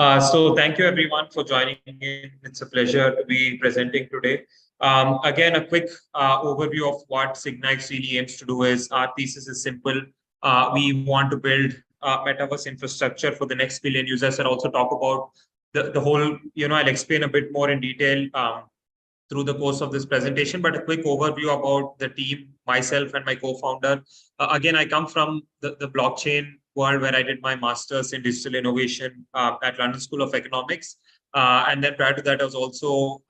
So thank you everyone for joining in. It's a pleasure to be presenting today. Again, a quick overview of what Signa X really aims to do is our thesis is simple. We want to build metaverse infrastructure for the next billion users and also talk about the whole, I'll explain a bit more in detail through the course of this presentation, but a quick overview about the team, myself and my co-founder. Again, I come from the blockchain world where I did my master's in digital innovation at London School of Economics. And then prior to that, I was also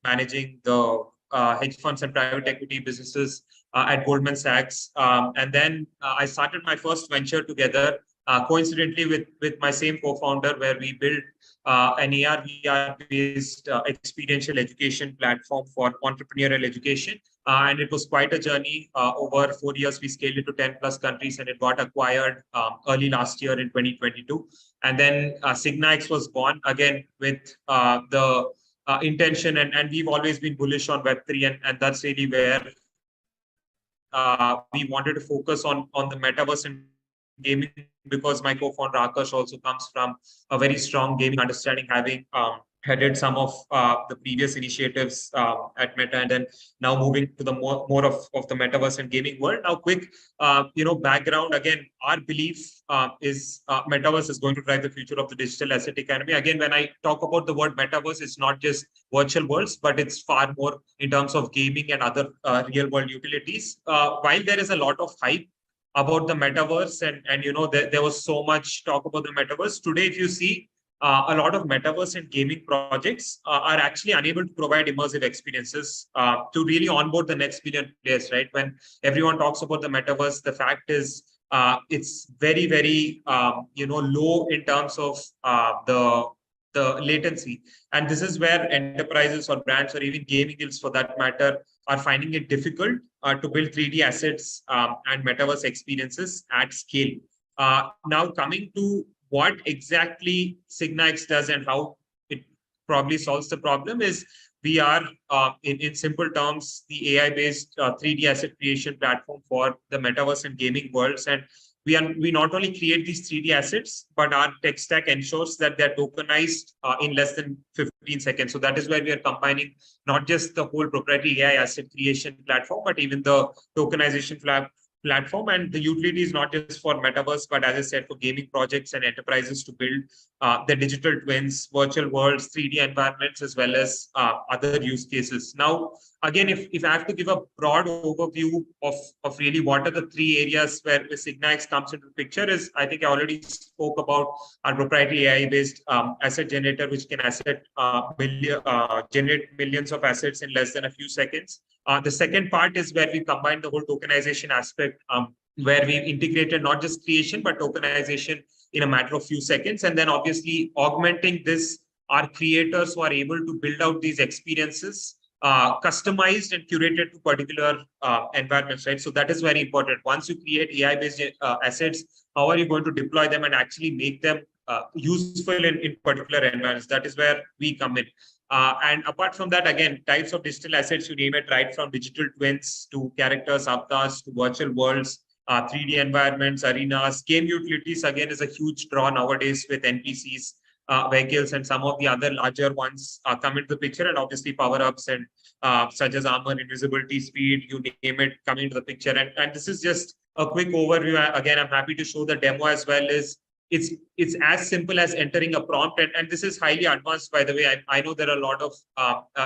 managing the hedge funds and private equity businesses at Goldman Sachs. And then I started my first venture together, coincidentally with my same co-founder, where we built an AR/VR-based experiential education platform for entrepreneurial education. And it was quite a journey. Over 4 years, we scaled it to 10 plus countries, and it got acquired early last year in 2022. And then Signa X was born again with the intention, and we've always been bullish on Web3, and that's really where we wanted to focus on the metaverse and gaming, because my co-founder Akash also comes from a very strong gaming understanding, having headed some of the previous initiatives at Meta, and then now moving to the more of the metaverse and gaming world. Now, quick, background. Again, our belief is metaverse is going to drive the future of the digital asset economy. Again, when I talk about the word metaverse, it's not just virtual worlds, but it's far more in terms of gaming and other real world utilities. While there is a lot of hype about the metaverse, and there was so much talk about the metaverse. Today, if you see, a lot of metaverse and gaming projects are actually unable to provide immersive experiences to really onboard the next billion players, right? When everyone talks about the metaverse, the fact is it's very, very, low in terms of the latency. And this is where enterprises or brands or even gaming guilds for that matter are finding it difficult to build 3D assets and metaverse experiences at scale. Now, coming to what exactly Signa X does and how it probably solves the problem is we are, in simple terms, the AI-based 3D asset creation platform for the metaverse and gaming worlds. And we not only create these 3D assets, but our tech stack ensures that they're tokenized in less than 15 seconds. So that is why we are combining not just the whole proprietary AI asset creation platform, but even the tokenization platform. And the utility is not just for metaverse, but as I said, for gaming projects and enterprises to build the digital twins, virtual worlds, 3D environments, as well as other use cases. Now, again, if I have to give a broad overview of really what are the three areas where Signa X comes into the picture is, I think I already spoke about our proprietary AI-based asset generator, which can generate millions of assets in less than a few seconds. The second part is where we combine the whole tokenization aspect, where we integrated not just creation, but tokenization in a matter of few seconds. And then obviously augmenting this, our creators who are able to build out these experiences, customized and curated to particular environments, right? So that is very important. Once you create AI-based assets, how are you going to deploy them and actually make them useful in particular environments? That is where we come in. And apart from that, again, types of digital assets, you name it, right from digital twins to characters, avatars, to virtual worlds, 3D environments, arenas, game utilities, again, is a huge draw nowadays with NPCs, vehicles, and some of the other larger ones come into the picture, and obviously power-ups and such as armor, invisibility, speed, you name it, come into the picture. And this is just a quick overview. Again, I'm happy to show the demo as well. It's as simple as entering a prompt, and this is highly advanced, by the way. I know there are a lot of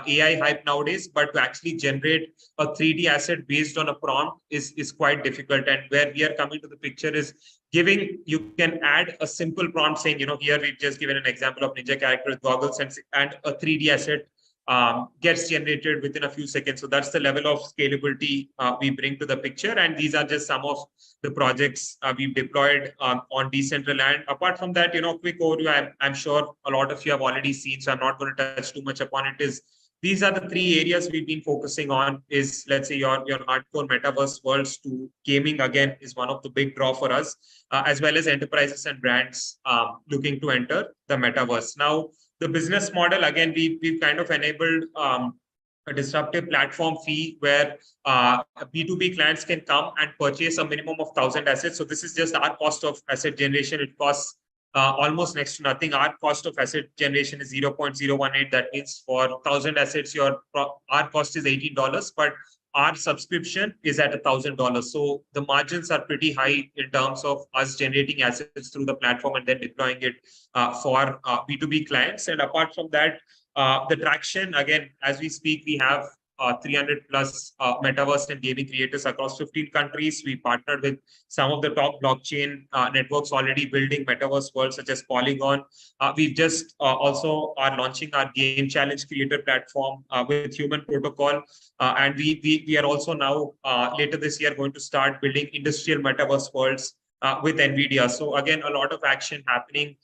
AI hype nowadays, but to actually generate a 3D asset based on a prompt is quite difficult. And where we are coming to the picture is you can add a simple prompt saying, here we've just given an example of ninja character with goggles, and a 3D asset gets generated within a few seconds. So that's the level of scalability we bring to the picture. And these are just some of the projects we've deployed on Decentraland. Apart from that, quick overview, I'm sure a lot of you have already seen, so I'm not going to touch too much upon it. These are the three areas we've been focusing on is, let's say, your hardcore metaverse worlds to gaming, again, is one of the big draw for us, as well as enterprises and brands looking to enter the metaverse. Now, the business model, again, we've kind of enabled a disruptive platform fee where B2B clients can come and purchase a minimum of 1,000 assets. So this is just our cost of asset generation. It costs almost next to nothing. Our cost of asset generation is 0.018. That means for 1,000 assets, our cost is $18, but our subscription is at $1,000. So the margins are pretty high in terms of us generating assets through the platform and then deploying it for B2B clients. And apart from that, the traction, again, as we speak, we have 300 plus metaverse and gaming creators across 15 countries. We partnered with some of the top blockchain networks already building metaverse worlds, such as Polygon. We've just also are launching our game challenge creator platform with Human Protocol. And we are also now later this year going to start building industrial metaverse worlds with NVIDIA. So again, a lot of action happening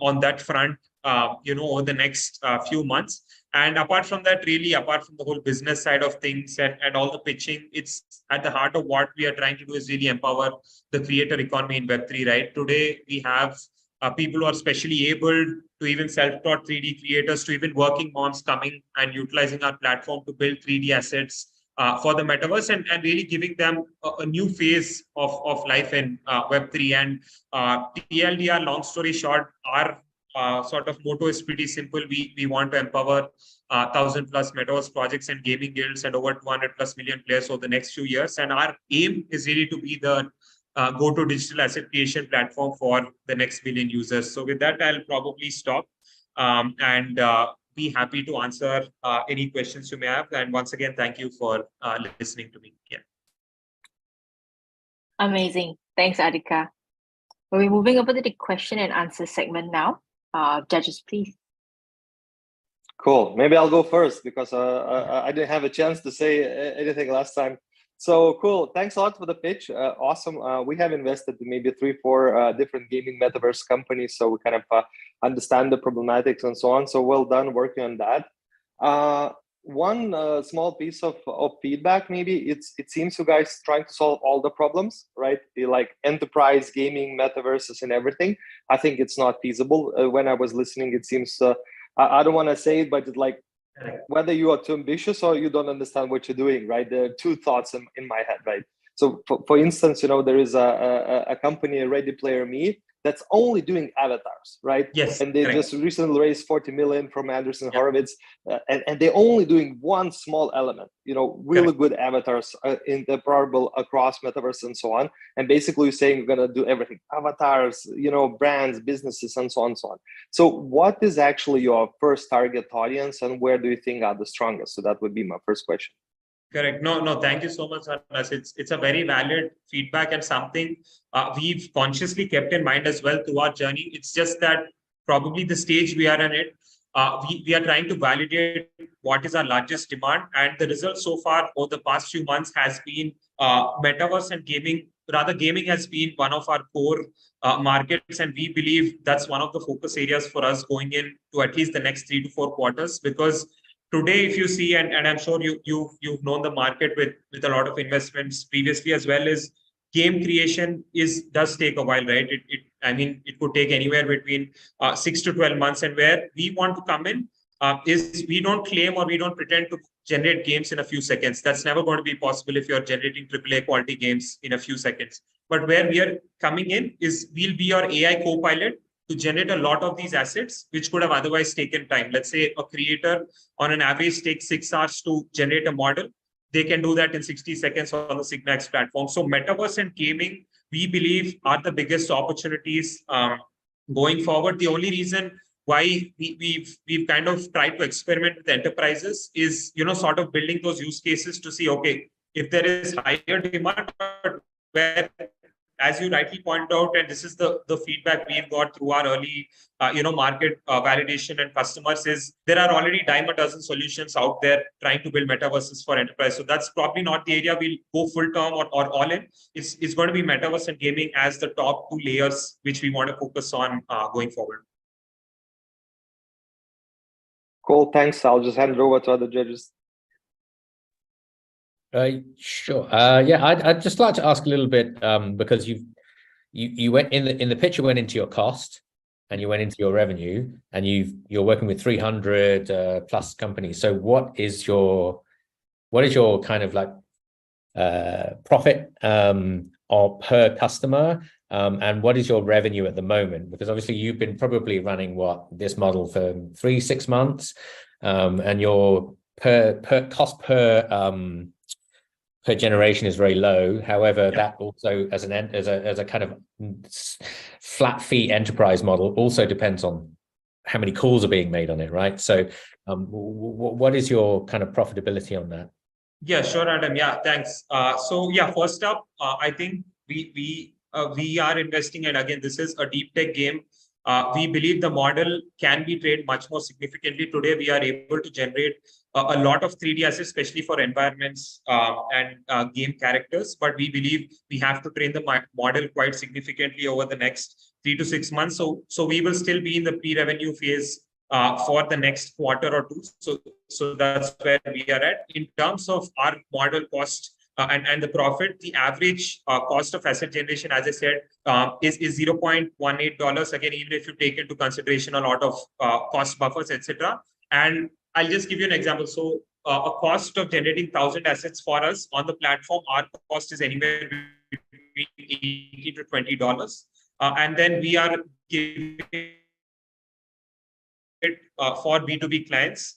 on that front, over the next few months. And apart from that, really, apart from the whole business side of things and all the pitching, it's at the heart of what we are trying to do is really empower the creator economy in Web3, right? Today, we have people who are specially able to even self-taught 3D creators, to even working moms coming and utilizing our platform to build 3D assets for the metaverse and really giving them a new phase of life in Web3. And TLDR, long story short, our sort of motto is pretty simple. We want to empower 1,000 plus metaverse projects and gaming guilds and over 200 plus million players over the next few years. And our aim is really to be the go-to digital asset creation platform for the next billion users. So with that, I'll probably stop and be happy to answer any questions you may have. And once again, thank you for listening to me. Yeah. Amazing. Thanks, Adhika. We're moving over to the question and answer segment now. Judges, please. Cool. Maybe I'll go first because I didn't have a chance to say anything last time. So cool. Thanks a lot for the pitch. Awesome. We have invested in maybe 3-4 different gaming metaverse companies, so we kind of understand the problematics and so on. So well done working on that. One small piece of feedback, maybe it seems you guys trying to solve all the problems, right? Like enterprise gaming, metaverses, and everything. I think it's not feasible. When I was listening, it seems I don't want to say it, but it's like whether you are too ambitious or you don't understand what you're doing, right? There are two thoughts in my head, right? So for instance, there is a company, Ready Player Me, that's only doing avatars, right? Yes. And they just recently raised 40 million from Anderson Horowitz, and they're only doing one small element, really good avatars interoperable across metaverse and so on. And basically you're saying we're going to do everything, avatars, brands, businesses, and so on and so on. So what is actually your first target audience and where do you think are the strongest? So that would be my first question. Correct. No, thank you so much, Anas. It's a very valid feedback and something we've consciously kept in mind as well through our journey. It's just that probably the stage we are in it, we are trying to validate what is our largest demand. And the result so far over the past few months has been metaverse and gaming. Rather, gaming has been one of our core markets. And we believe that's one of the focus areas for us going into at least the next 3 to 4 quarters, because today, if you see, and I'm sure you've known the market with a lot of investments previously as well, as game creation does take a while, right? It could take anywhere between 6 to 12 months. And where we want to come in is we don't claim or we don't pretend to generate games in a few seconds. That's never going to be possible if you're generating AAA quality games in a few seconds. But where we are coming in is we'll be your AI co-pilot to generate a lot of these assets, which could have otherwise taken time. Let's say a creator on an average takes 6 hours to generate a model. They can do that in 60 seconds on the Signa X platform. So metaverse and gaming, we believe, are the biggest opportunities going forward. The only reason why we've kind of tried to experiment with enterprises is, sort of building those use cases to see, okay, if there is higher demand, where, as you rightly point out, and this is the feedback we've got through our early, market validation and customers, is there are already dime a dozen solutions out there trying to build metaverses for enterprise. So that's probably not the area we'll go full term or all in. It's going to be metaverse and gaming as the top 2 layers, which we want to focus on going forward. Cool, thanks. I'll just hand it over to other judges. Sure. I'd just like to ask a little bit because you went in the picture, went into your cost and you went into your revenue, and you're working with 300 plus companies. So what is your kind of like profit or per customer, And what is your revenue at the moment? Because obviously you've been probably running this model for 3-6 months, and your cost per generation is very low. However, that also as a kind of flat fee enterprise model also depends on how many calls are being made on it, right? So what is your kind of profitability on that? Yeah, sure, Adam. Yeah, thanks. So yeah, first up, I think we are investing, and again, this is a deep tech game. We believe the model can be trained much more significantly. Today, we are able to generate a lot of 3D assets, especially for environments and game characters. But we believe we have to train the model quite significantly over the next 3 to 6 months. So we will still be in the pre-revenue phase for the next quarter or two. So that's where we are at. In terms of our model cost and the profit, the average cost of asset generation, as I said, is $0.18. Again, even if you take into consideration a lot of cost buffers, etc. And I'll just give you an example. So a cost of generating 1,000 assets for us on the platform, our cost is anywhere between $18 to $20. And then we are giving it for B2B clients.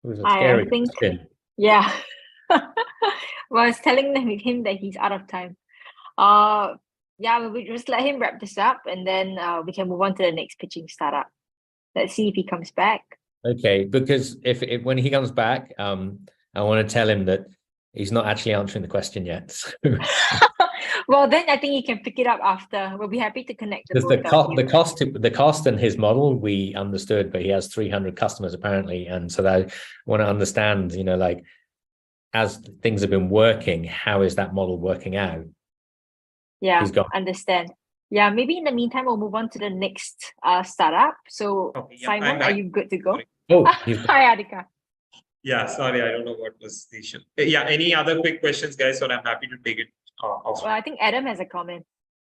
It was a scary question. Yeah. Well, I was telling him that he's out of time. Yeah, we'll just let him wrap this up, and then we can move on to the next pitching startup. Let's see if he comes back. Okay, because if when he comes back, I want to tell him that he's not actually answering the question yet. So. Well, then I think you can pick it up after. We'll be happy to connect the cost and his model we understood, but he has 300 customers apparently, and so I want to understand, like, as things have been working, how is that model working out? Yeah, understand. Yeah, maybe in the meantime we'll move on to the next startup. So Simon, are you good to go? Sorry. Oh, hi Adhika. Yeah, sorry, I don't know what was the issue. Yeah, any other quick questions, guys? So I'm happy to take it off. Well, I think Adam has a comment.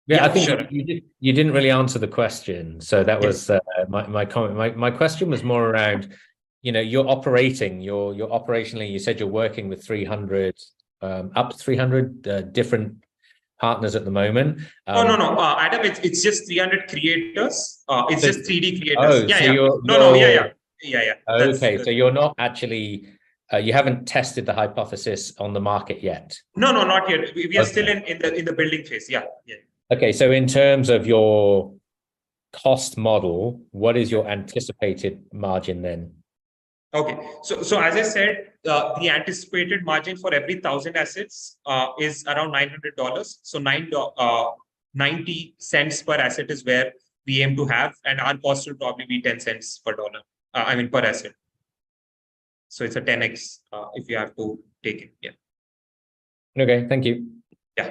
Yeah, I think sure. You didn't really answer the question. So that was my comment. My question was more around, you're operationally, you said you're working with 300, up to 300 different partners at the moment. No, Adam, it's just 300 creators. It's just 3D creators. Oh, yeah, so yeah. Yeah. Okay, so you're not actually, you haven't tested the hypothesis on the market yet. No, not yet. We are still in the building phase. Yeah. Okay, so in terms of your cost model, what is your anticipated margin then? Okay, so as I said, the anticipated margin for every 1,000 assets is around $900. So 90 cents per asset is where we aim to have, and our cost will probably be 10 cents per dollar. Per asset. So it's a 10x if you have to take it. Yeah. Okay, thank you.